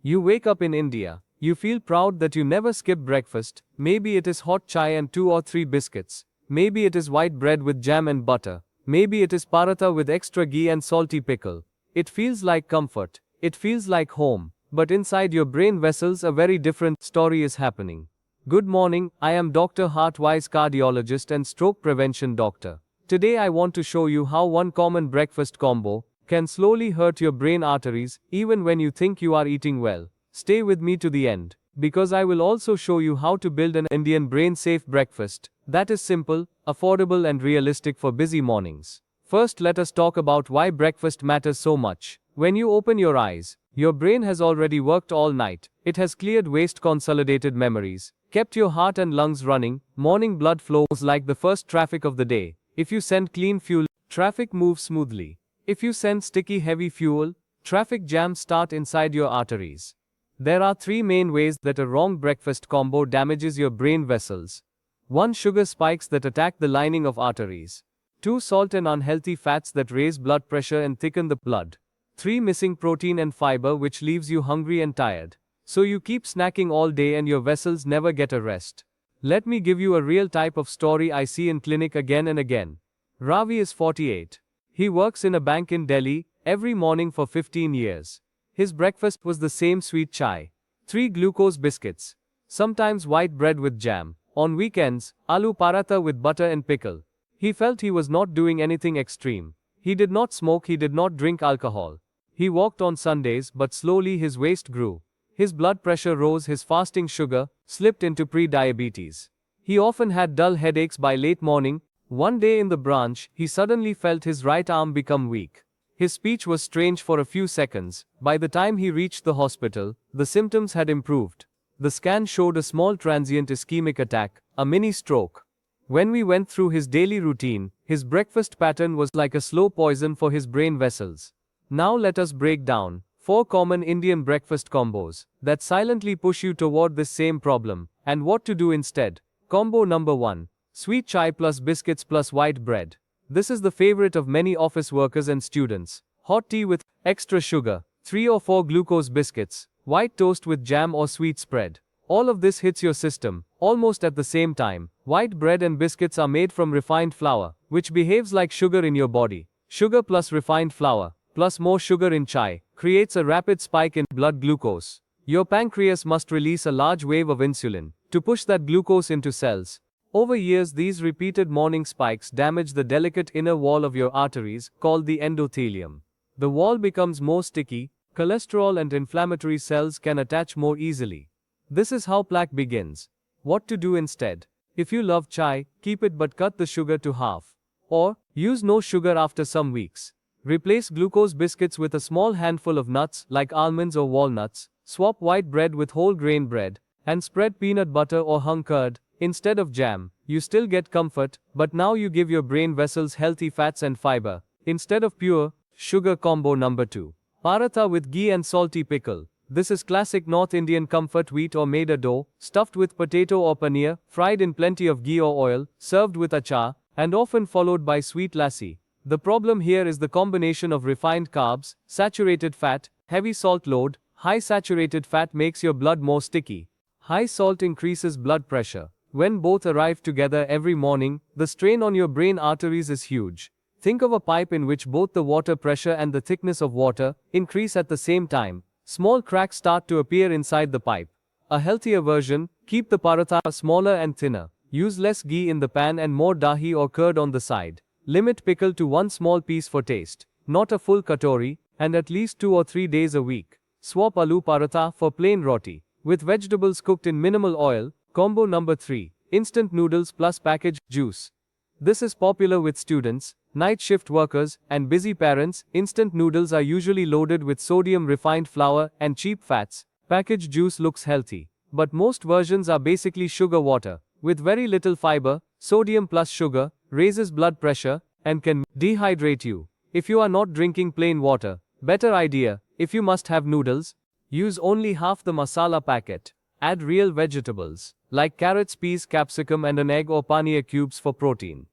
You wake up in India. You feel proud that you never skip breakfast. Maybe it is hot chai and 2 or 3 biscuits. Maybe it is white bread with jam and butter. Maybe it is paratha with extra ghee and salty pickle. It feels like comfort. It feels like home. But inside your brain vessels, a very different story is happening. Good morning, I am Dr. Hartwise, cardiologist and stroke prevention doctor. Today I want to show you how one common breakfast combo can slowly hurt your brain arteries, even when you think you are eating well. Stay with me to the end, because I will also show you how to build an Indian brain-safe breakfast that is simple, affordable and realistic for busy mornings. First, let us talk about why breakfast matters so much. When you open your eyes, your brain has already worked all night. It has cleared waste, consolidated memories, kept your heart and lungs running. Morning blood flows like the first traffic of the day. If you send clean fuel, traffic moves smoothly. If you send sticky heavy fuel, traffic jams start inside your arteries. There are 3 main ways that a wrong breakfast combo damages your brain vessels. 1. Sugar spikes that attack the lining of arteries. 2. Salt and unhealthy fats that raise blood pressure and thicken the blood. 3. Missing protein and fiber, which leaves you hungry and tired. So you keep snacking all day and your vessels never get a rest. Let me give you a real type of story I see in clinic again and again. Ravi is 48. He works in a bank in Delhi every morning for 15 years. His breakfast was the same: sweet chai, 3 glucose biscuits, sometimes white bread with jam, on weekends, aloo paratha with butter and pickle. He felt he was not doing anything extreme. He did not smoke, he did not drink alcohol. He walked on Sundays, but slowly his waist grew. His blood pressure rose, his fasting sugar slipped into pre-diabetes. He often had dull headaches by late morning. One day in the branch, he suddenly felt his right arm become weak. His speech was strange for a few seconds. By the time he reached the hospital, the symptoms had improved. The scan showed a small transient ischemic attack, a mini stroke. When we went through his daily routine, his breakfast pattern was like a slow poison for his brain vessels. Now let us break down 4 common Indian breakfast combos that silently push you toward this same problem, and what to do instead. Combo number 1. Sweet chai plus biscuits plus white bread. This is the favorite of many office workers and students. Hot tea with extra sugar, 3 or 4 glucose biscuits, white toast with jam or sweet spread. All of this hits your system almost at the same time. White bread and biscuits are made from refined flour, which behaves like sugar in your body. Sugar plus refined flour, plus more sugar in chai, creates a rapid spike in blood glucose. Your pancreas must release a large wave of insulin to push that glucose into cells. Over years, these repeated morning spikes damage the delicate inner wall of your arteries, called the endothelium. The wall becomes more sticky, cholesterol and inflammatory cells can attach more easily. This is how plaque begins. What to do instead? If you love chai, keep it but cut the sugar to half. Or, use no sugar after some weeks. Replace glucose biscuits with a small handful of nuts, like almonds or walnuts. Swap white bread with whole grain bread, and spread peanut butter or hung curd instead of jam. You still get comfort, but now you give your brain vessels healthy fats and fiber, instead of pure sugar. Combo number 2. Paratha with ghee and salty pickle. This is classic North Indian comfort: wheat or maida dough, stuffed with potato or paneer, fried in plenty of ghee or oil, served with achar, and often followed by sweet lassi. The problem here is the combination of refined carbs, saturated fat, heavy salt load. High saturated fat makes your blood more sticky. High salt increases blood pressure. When both arrive together every morning, the strain on your brain arteries is huge. Think of a pipe in which both the water pressure and the thickness of water increase at the same time. Small cracks start to appear inside the pipe. A healthier version: keep the paratha smaller and thinner. Use less ghee in the pan and more dahi or curd on the side. Limit pickle to 1 small piece for taste, not a full katori, and at least 2 or 3 days a week. Swap aloo paratha for plain roti, with vegetables cooked in minimal oil. Combo number 3. Instant noodles plus packaged juice. This is popular with students, night shift workers, and busy parents. Instant noodles are usually loaded with sodium, refined flour, and cheap fats. Packaged juice looks healthy, but most versions are basically sugar water, with very little fiber. Sodium plus sugar raises blood pressure and can dehydrate you. If you are not drinking plain water, better idea: if you must have noodles, use only half the masala packet. Add real vegetables, like carrots, peas, capsicum, and an egg or paneer cubes for protein.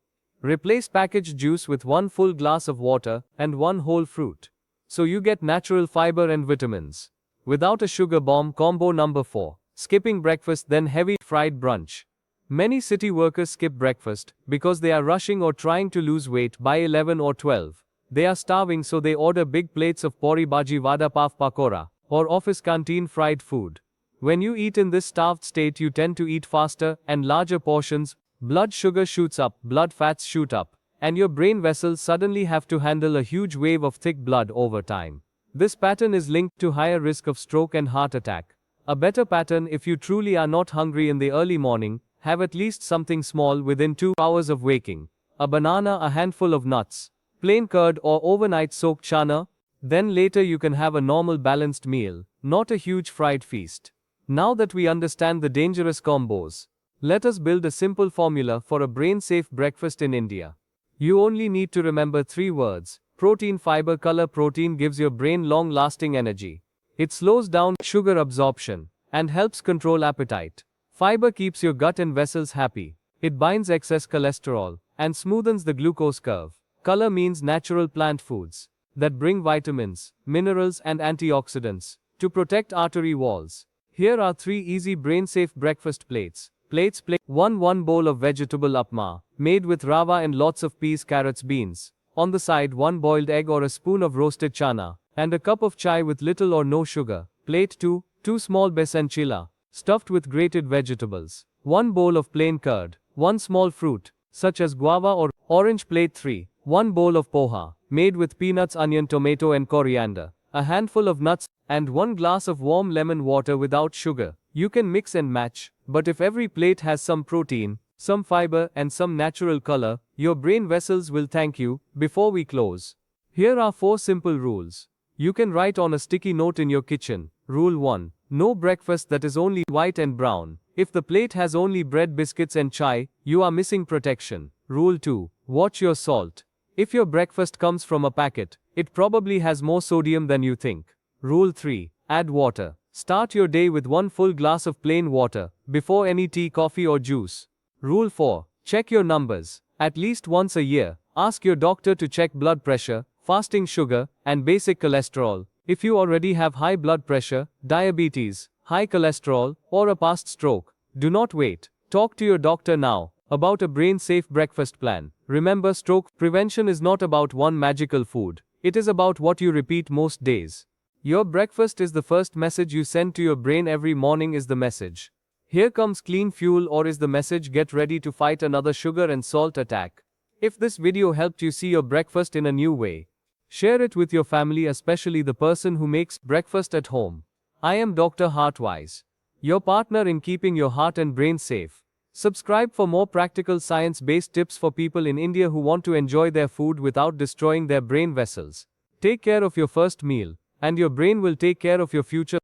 Replace packaged juice with 1 full glass of water and 1 whole fruit. So you get natural fiber and vitamins. Without a sugar bomb. Combo number 4. Skipping breakfast then heavy fried brunch. Many city workers skip breakfast because they are rushing or trying to lose weight by 11 or 12. They are starving, so they order big plates of puri bhaji vada pav pakora or office canteen fried food. When you eat in this starved state, you tend to eat faster and larger portions. Blood sugar shoots up, blood fats shoot up, and your brain vessels suddenly have to handle a huge wave of thick blood over time. This pattern is linked to higher risk of stroke and heart attack. A better pattern: if you truly are not hungry in the early morning, have at least something small within 2 hours of waking. A banana, a handful of nuts, plain curd or overnight soaked chana. Then later you can have a normal balanced meal, not a huge fried feast. Now that we understand the dangerous combos, let us build a simple formula for a brain-safe breakfast in India. You only need to remember 3 words: protein, fiber, color. Protein gives your brain long-lasting energy. It slows down sugar absorption and helps control appetite. Fiber keeps your gut and vessels happy. It binds excess cholesterol and smoothens the glucose curve. Color means natural plant foods that bring vitamins, minerals, and antioxidants to protect artery walls. Here are 3 easy brain-safe breakfast plates. Plates. 1 bowl of vegetable upma, made with rava and lots of peas, carrots, beans. On the side, 1 boiled egg or a spoon of roasted chana, and a cup of chai with little or no sugar. Plate 2, 2 small besan chilla, stuffed with grated vegetables. 1 bowl of plain curd. 1 small fruit, such as guava or orange. Plate 3, 1 bowl of poha, made with peanuts, onion, tomato, and coriander. A handful of nuts, and 1 glass of warm lemon water without sugar. You can mix and match, but if every plate has some protein, some fiber, and some natural color, your brain vessels will thank you. Before we close, here are 4 simple rules you can write on a sticky note in your kitchen. Rule 1. No breakfast that is only white and brown. If the plate has only bread, biscuits, and chai, you are missing protection. Rule 2. Watch your salt. If your breakfast comes from a packet, it probably has more sodium than you think. Rule 3. Add water. Start your day with 1 full glass of plain water, before any tea, coffee, or juice. Rule 4. Check your numbers. At least once a year, ask your doctor to check blood pressure, fasting sugar, and basic cholesterol. If you already have high blood pressure, diabetes, high cholesterol, or a past stroke, do not wait. Talk to your doctor now about a brain-safe breakfast plan. Remember, stroke prevention is not about one magical food. It is about what you repeat most days. Your breakfast is the first message you send to your brain every morning. Is the message, "Here comes clean fuel," or is the message, "Get ready to fight another sugar and salt attack"? If this video helped you see your breakfast in a new way, share it with your family, especially the person who makes breakfast at home. I am Dr. Heartwise, your partner in keeping your heart and brain safe. Subscribe for more practical science-based tips for people in India who want to enjoy their food without destroying their brain vessels. Take care of your first meal, and your brain will take care of your future.